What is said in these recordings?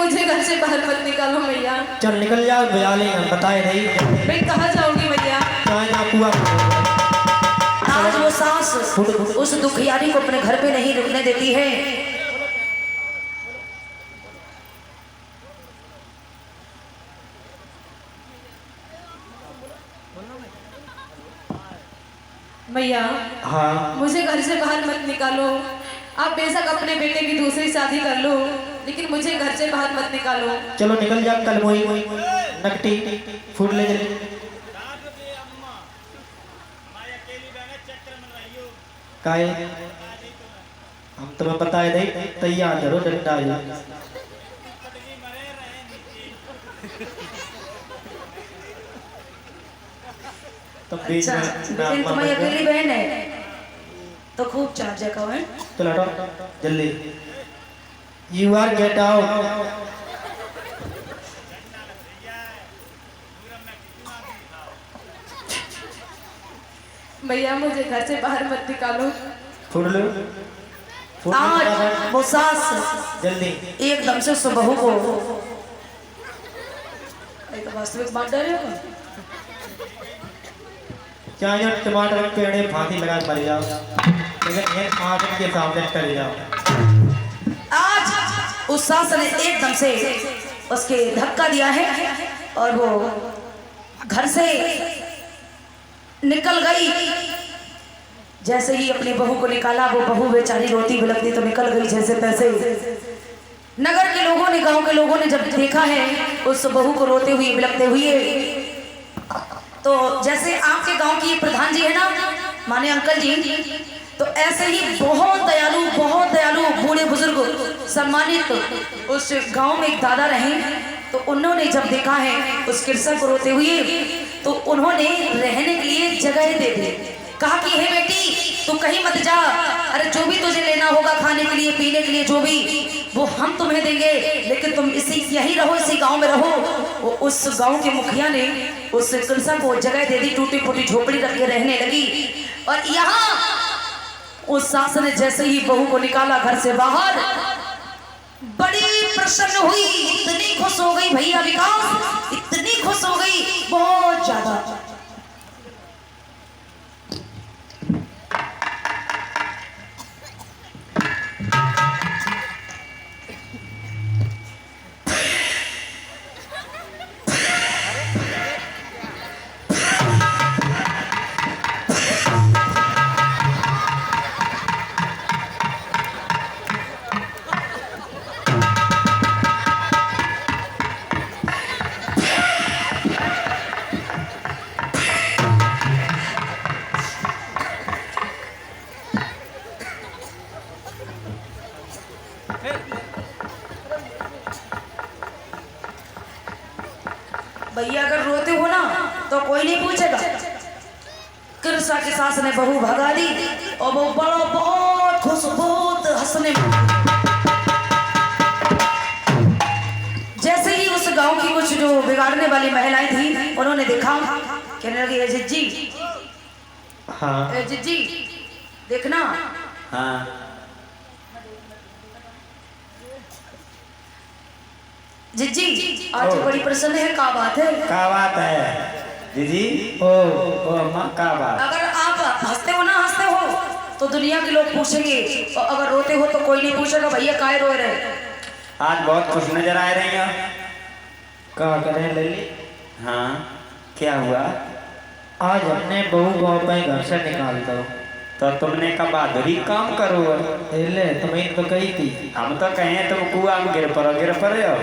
मुझे घर से बाहर मत निकालो मैया। चल निकल जा, बजा ले, हम बताए नहीं। मैं कहाँ जाऊंगी मैया? चाहे ना कुआ। आज वो सास उस दुखियारी को अपने घर पे नहीं रुकने देती है। मैया हाँ मुझे घर से बाहर मत निकालो। आप बेशक अपने बेटे की दूसरी शादी कर लो, लेकिन मुझे घर से बाहर मत निकालो। चलो निकल जा, कल मोई नकटी फूट ले चले। काहे हम तुम्हें बताए नहीं, तैयार करो डंडा। अच्छा, लेकिन तुम्हारी अकेली बहन है तो खूब चार्ज का है। चलो हटो जल्दी। You are get out. भैया मुझे घर से बाहर मत निकालो। फूट लो। आज वो सास जल्दी एकदम से उस बहू को एक वास्तविक बात डर रहे हो। चाहे टमाटर के पेड़े फांसी लगा मर जाओ, लेकिन ये आदमी के सामने कर जाओ। आज उस सास ने एकदम से उसके धक्का दिया है और वो घर से निकल गई। जैसे ही अपनी बहू को निकाला, वो बहू बेचारी रोती बिलखती तो निकल गई जैसे तैसे। नगर के लोगों ने, गांव के लोगों ने जब देखा है उस बहू को रोते हुए बिलखते हुए, तो जैसे आपके गांव की प्रधान जी है ना, माने अंकल जी, तो ऐसे ही बहुत दयालु बूढ़े बुजुर्ग सम्मानित उस गांव में एक दादा रहे। तो उन्होंने जब देखा है उस कृषक को रोते हुए, तो उन्होंने रहने के लिए जगह दे दी। कहा कि हे बेटी तू कहीं मत जा, अरे जो भी तुझे लेना होगा खाने के लिए पीने के लिए जो भी, वो हम तुम्हें देंगे, लेकिन तुम यहीं रहो, इसी गांव में रहो। उस गांव के मुखिया ने उस कृषक को जगह दे दी, टूटी फूटी झोपड़ी रख के रहने लगी। और यहाँ उस सास ने जैसे ही बहू को निकाला घर से बाहर, बड़ी प्रसन्न हुई, इतनी खुश हो गई भैया विकास, इतनी खुश हो गई, बहुत ज्यादा। भैया अगर रोते हो ना तो कोई नहीं पूछेगा। कृष्णा की सास ने बहू भगा दी और वो बड़ा बहुत खुश, बहुत हंसने। जैसे ही उस गांव की कुछ जो बिगाड़ने वाली महिलाएं थी, उन्होंने देखा, कहने लगी ए जिज्जी, हाँ ए जिज्जी देखना। हाँ जिज्जी आज बड़ी प्रसन्न है, क्या बात है? क्या बात है दीदी? ओ अम्मा क्या बात? अगर आप हंसते हो ना, हंसते हो तो दुनिया के लोग पूछेंगे, और अगर रोते हो तो कोई नहीं पूछेगा भैया काहे रो रहे। आज बहुत खुश नजर आ रही हो। क्या करें लली? हाँ क्या हुआ? आज हमने बहू को अपने घर से निकाल दो। तो तुमने का बहादुरी काम करो। ले तुम्हें तो कही थी। हम तो कहें तुम कुआ में गिर पड़ो हो।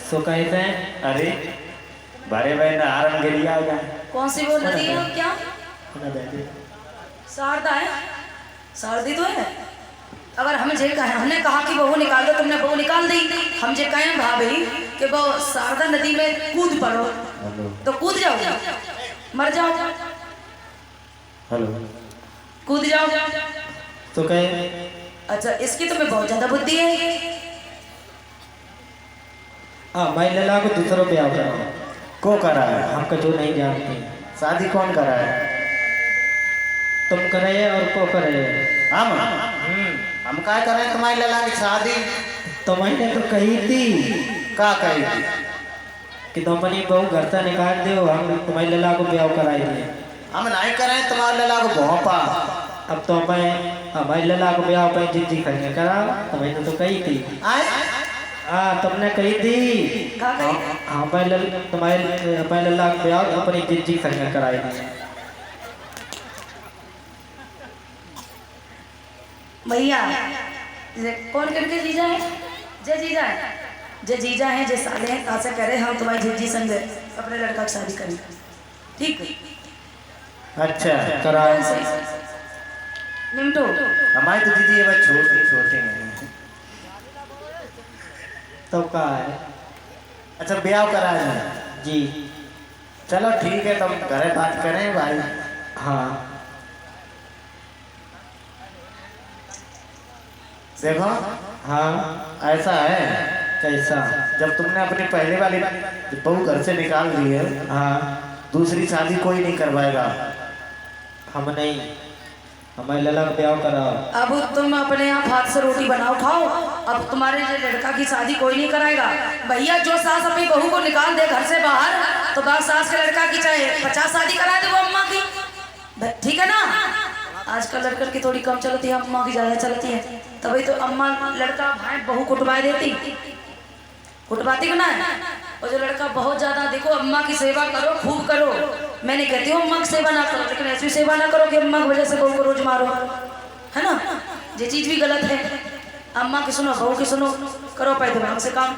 सो कहते हैं अरे भरे भाई आराम गिरी आ जाए। कौन सी वो नदी है? क्या शारदा है? शारदी तो है। अगर हम जे कहें, हमने कहा कि बहू निकाल दो, तुमने बहू निकाल दी, हम जे कहें भाभी कि वो शारदा नदी में कूद पड़ो तो कूद जाओ, मर जाओ। हेलो कूद जाओ तो कहे अच्छा, इसकी तुम्हें बहुत ज्यादा बुद्धि है। हाँ मैं लला को दूसरों पे आता हूँ। को करा है? हम कचो नहीं जानते। शादी कौन करा है? तुम करे और को करे। हम क्या करें तुम्हारी लला की शादी? तो मैंने तो कही थी। का कही कि तुम अपनी बहू घर से निकाल दो, हम तुम्हारी लला को ब्याह कराई दिए। हम नहीं करें तुम्हारे लला को भोंपा। अब तो हमारी लला को ब्याह पे जिद्दी करने करा, तुम्हें तो कही थी। हाँ तुमने कही थी तुम्हारे लला को ब्याह अपनी जिद्दी करने कराई थी। भैया कौन करके जीजा है? जय जीजा है, जय जीजा है, जय साले हैं, तासे कह रहे हम तुम्हारी जीजी संग अपने लड़का की शादी करें। ठीक अच्छा करा मिंटो। हमारी तो दीदी अब छोटे नहीं तो का है। अच्छा ब्याह करा है जी चलो ठीक है, तुम घरे बात करें भाई। हाँ देखो हाँ ऐसा है, कैसा? जब तुमने अपनी पहले वाली बहू घर से निकाल दी है, हाँ दूसरी शादी कोई नहीं करवाएगा। हम नहीं, हमारे लला का ब्याह कराओ। अब तुम अपने आप हाथ से रोटी बनाओ खाओ। अब तुम्हारे लड़का की शादी कोई नहीं कराएगा। भैया जो सास अपनी बहू को निकाल दे घर से बाहर, तो बाप सास के लड़का की चाहे 50 शादी करा दे वो अम्मा की, ठीक है ना? आजकल लड़कर की थोड़ी कम चलती है, अम्मा की ज्यादा चलती है। तभी तो अम्मा लड़का भाई बहू कुटवा देती, कुटवाती को ना है। और जो लड़का बहुत ज्यादा देखो अम्मा की सेवा करो, खूब करो। मैं नहीं कहती हूँ अम्मा की सेवा ना करो, लेकिन ऐसी सेवा ना करो कि अम्मा की वजह से बहू को रोज मारो, है ना? ये चीज भी गलत है। अम्मा की सुनो, बहू की सुनो, करो पैदल दिमाग से काम।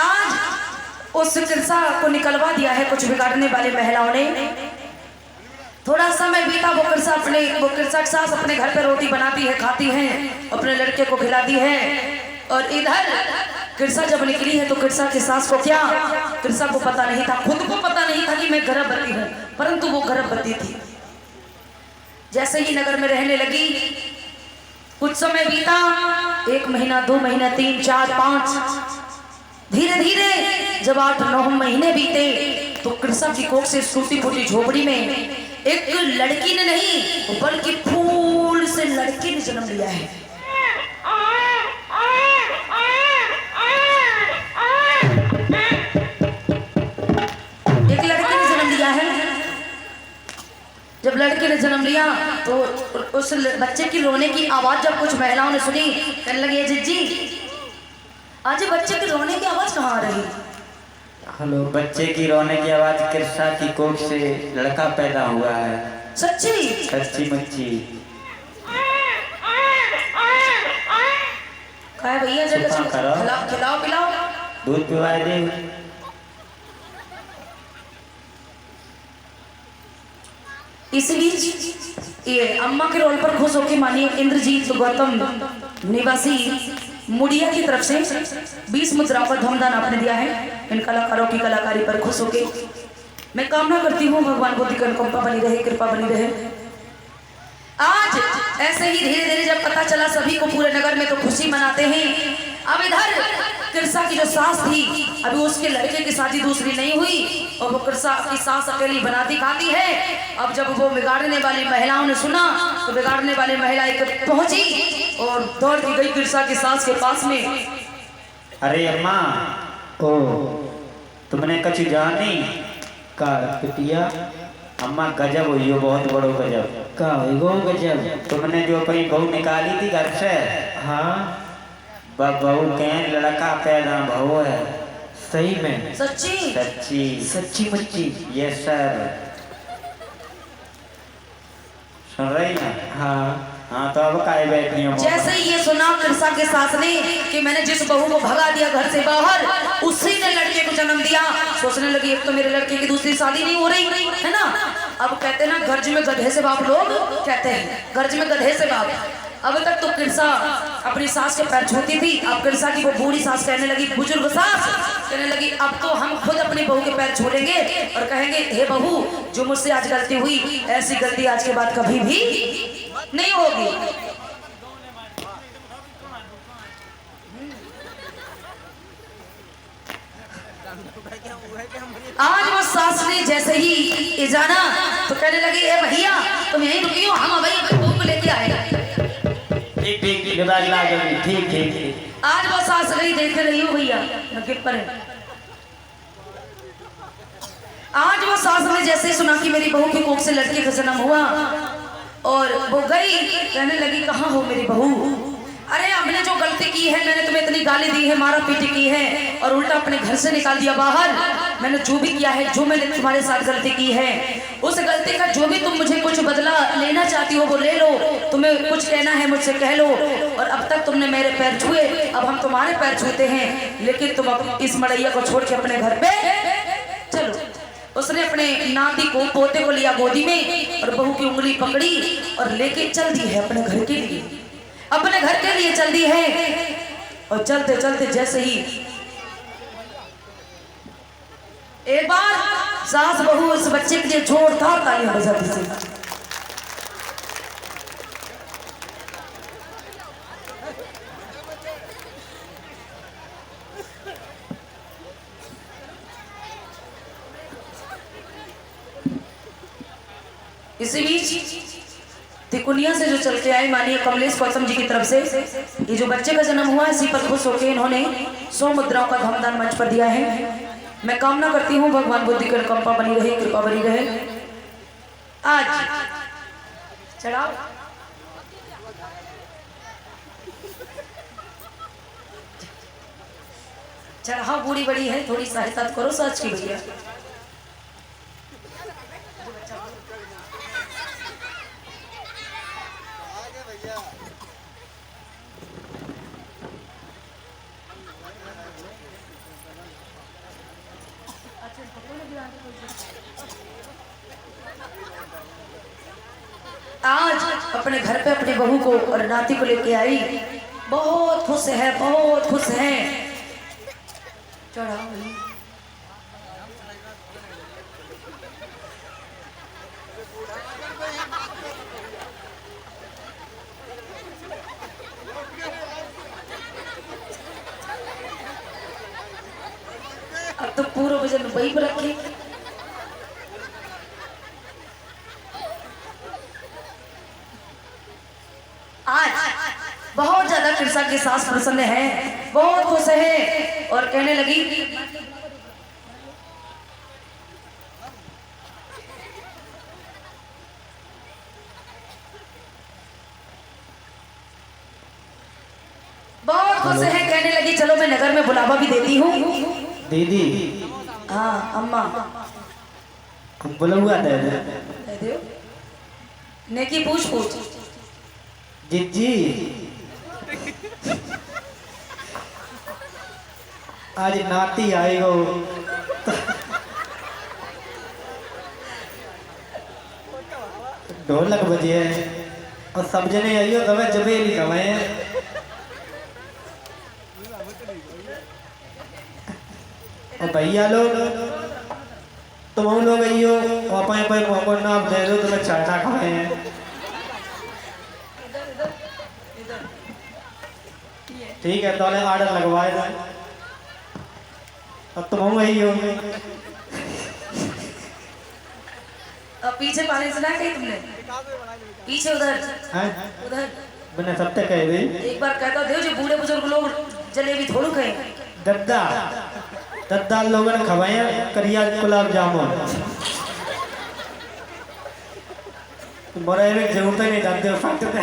आज उस किरसा को निकलवा दिया है कुछ बिगाड़ने वाली महिलाओं ने। थोड़ा समय बीता, वो किरसा की सास अपने घर पे रोटी बनाती है, खाती है, अपने लड़के को खिलाती है। और इधर किरसा जब निकली है तो किरसा की सास को क्या, किरसा को पता नहीं था, खुद को पता नहीं था कि मैं गर्भवती हूँ, परंतु वो गर्भवती थी। जैसे ही नगर में रहने लगी, कुछ समय बीता, 1 महीना, 2 महीना, 3, 4, 5, धीरे धीरे जब 8-9 महीने बीते तो किरसा की कोख से टूटी फूटी झोपड़ी में एक लड़की ने नहीं बल्कि फूल से लड़की ने जन्म लिया है। एक लड़की ने जन्म लिया है। जब लड़के ने जन्म लिया तो उस बच्चे की रोने की आवाज जब कुछ महिलाओं ने सुनी, कहने लगी जिज्जी आज बच्चे की रोने की आवाज कहाँ आ रही? हेलो, बच्चे की रोने की आवाज, किरसा की कोख से लड़का पैदा हुआ है। सच्ची? सच्ची मुच्ची। क्या है भैया, जगह खिलाओ पिलाओ, दूध पिवाए दे। इस बीच ये अम्मा के रोल पर खुश होकर मानिए इंद्रजीत गौतम निवासी मुड़िया की तरफ से 20 मुद्राओं का धमदान आपने दिया है। इन कलाकारों की कलाकारी पर खुश होकर मैं कामना करती हूँ भगवान बुद्धि की अनुकंपा बनी रहे, कृपा बनी रहे। आज ऐसे ही धीरे धीरे जब पता चला सभी को पूरे नगर में, तो खुशी मनाते हैं। अब इधर किरसा की जो सास थी, अभी उसके लड़के की शादी दूसरी नहीं हुई और वो किरसा की सास अकेली बनाती खाती है। अब जब वो बिगाड़ने वाली महिलाओं ने सुना तो बिगाड़ने वाली महिला एक पहुंची और दौड़ की गई किरसा की सास के पास में। अरे अम्मा, ओ तुमने कछु जानी का पिटिया? अम्मा गजब हुई हो, बहुत बड़ो गजब। का गो गजब? तुमने जो अपनी बहू निकाली थी घर से, हाँ बहू के लड़का पैदा भव है। सही में? सच्ची? सच्ची सच्ची मुच्ची? Yes sir. सुन रही ना? हाँ हाँ, तो अब काहे बैठी हो? जैसे ही ये सुना किरसा के सास ने कि मैंने जिस बहू को भगा दिया घर से बाहर, उसी ने लड़के को जन्म दिया। सोचने लगी एक तो मेरे लड़के की दूसरी शादी नहीं हो रही है ना। अब कहते ना गर्ज में गधे से बाप, लोग कहते हैं गर्ज में गधे से बाप। अब तक तो किरसा अपनी सास के पैर छूती थी, अब किरसा की वो बूढ़ी सास कहने लगी, बुजुर्ग सास कहने लगी, अब तो हम खुद अपनी बहू के पैर छूलेंगे और कहेंगे हे बहू, जो मुझसे आज गलती हुई, ऐसी गलती आज के बाद कभी भी नहीं होगी। आज वो सास ने जैसे ही ये जाना तो कहने लगी, ए भैया तुम यहीं रुकी हो, हम भाई बहू को लेके आए। ठीक ठीक ठीक निभाग लागेगी। ठीक ठीक ठीक। आज वो सास गई देख रही हो भैया न गिर पर है। आज वो सास ने जैसे सुना कि मेरी बहू की कोख से लड़के का जन्म हुआ और वो गई, कहने लगी कहाँ हो मेरी बहू? अरे हमने जो गलती की है, मैंने तुम्हें इतनी गाली दी है, मारा पीटी की है और उल्टा अपने घर से निकाल दिया बाहर। मैंने जो भी किया है, जो मैंने तुम्हारे साथ गलती की है, उस गलती का जो भी तुम मुझे कुछ बदला लेना चाहती हो वो ले लो। तुम्हें कुछ कहना है मुझसे कह लो। और अब तक तुमने मेरे पैर छुए, अब हम तुम्हारे पैर छूते हैं, लेकिन तुम अब इस मड़ैया को छोड़ के अपने घर पे चलो। उसने अपने नाती को पोते को लिया गोदी में और बहू की उंगली पकड़ी और लेके चल दी है अपने घर के लिए, अपने घर के लिए चल दी है। और चलते चलते जैसे ही एक बार सास बहू उस बच्चे के लिए जोरदार तालियां बजाती थी। इसी बीच तिकुनिया से जो चल के आए माननीय कमलेश गौतम जी की तरफ से ये जो बच्चे का जन्म हुआ है, इसी पर खुश होकर इन्होंने 100 मुद्राओं का धमदान मंच पर दिया है। मैं कामना करती हूँ भगवान बुद्धि की अनुकंपा बनी रहे, कृपा बनी रहे। आज चढ़ाओ चढ़ाओ, बूढ़ी बड़ी है, थोड़ी सहायता करो सच की भैया। आज अपने घर पे अपनी बहू को और नाती को लेके आई, बहुत खुश है, बहुत खुश है। चढ़ाओ भाई। अब तो पूरा वजन वही पर रखे। आज बहुत ज्यादा कृष्णा की सास प्रसन्न है, बहुत खुश है और कहने लगी बहुत खुश है, कहने लगी चलो मैं नगर में बुलावा भी देती हूँ। दीदी हाँ अम्मा बुलवा दे दे नेकी पूछ पूछ। जिज्जी आज नाती आई हो ढोलक बजे और सब जने आई हो तब जबेली कमाए और भैया लोग तुम लोग आई हो और अपने अपने मोहब्बत नाम दे दो तुम्हें चाटा खाए हैं। ठीक है तो ऑर्डर लगवाए दो। अब तुम वही हो अब पीछे पानी सुना कहीं तुमने? पीछे उधर उधर मैंने सब तक कह दी। एक बार कहता दे जो बूढ़े बुजुर्ग लोग जलेबी थोड़ू खाए। दद्दा दद्दा लोगों ने खवाया करिया गुलाब जामुन मोरे जरूरत ही नहीं जानते हो फट पे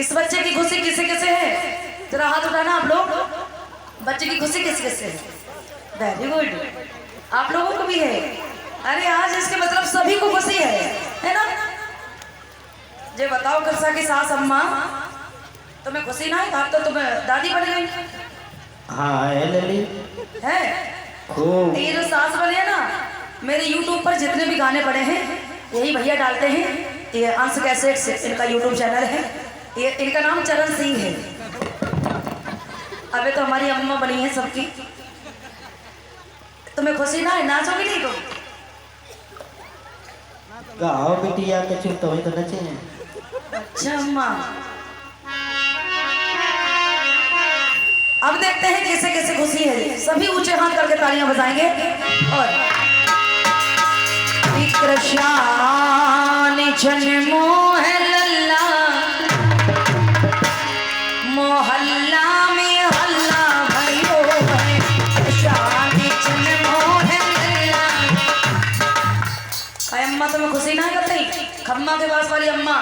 इस बच्चे की खुशी किसे किसे है? जरा हाथ उठाना आप लोग। बच्चे की खुशी किस किस से है? वेरी गुड, आप लोगों को भी है। अरे आज इसके मतलब सभी को खुशी है ना? जे बताओ कृष्णा की सास अम्मा तुम्हें खुशी ना है? आप तो तुम्हें दादी बन गई। हाँ है लली है खूब। ये जो सास बने है ना, मेरे YouTube पर जितने भी गाने पड़े हैं यही भैया डालते हैं। ये अंश कैसेट्स इनका YouTube चैनल है। ये इनका नाम चरण सिंह है। अबे तो हमारी अम्मा बनी है सबकी। तुम्हें खुशी ना है? नाचोगी नहीं तुम? गाओ बिटिया के चुप तो वही तो नचे हैं। अच्छा अम्मा अब देखते हैं किसे किसे खुशी है। सभी ऊंचे हाथ करके तालियां बजाएंगे। और कृष्ण जन्मो है लल्ला, मोहल्ला में हल्ला भयो है, कृष्ण जन्मो है लल्ला। अम्मा तुम्हें खुशी ना करती? खम्मा के पास वाली अम्मा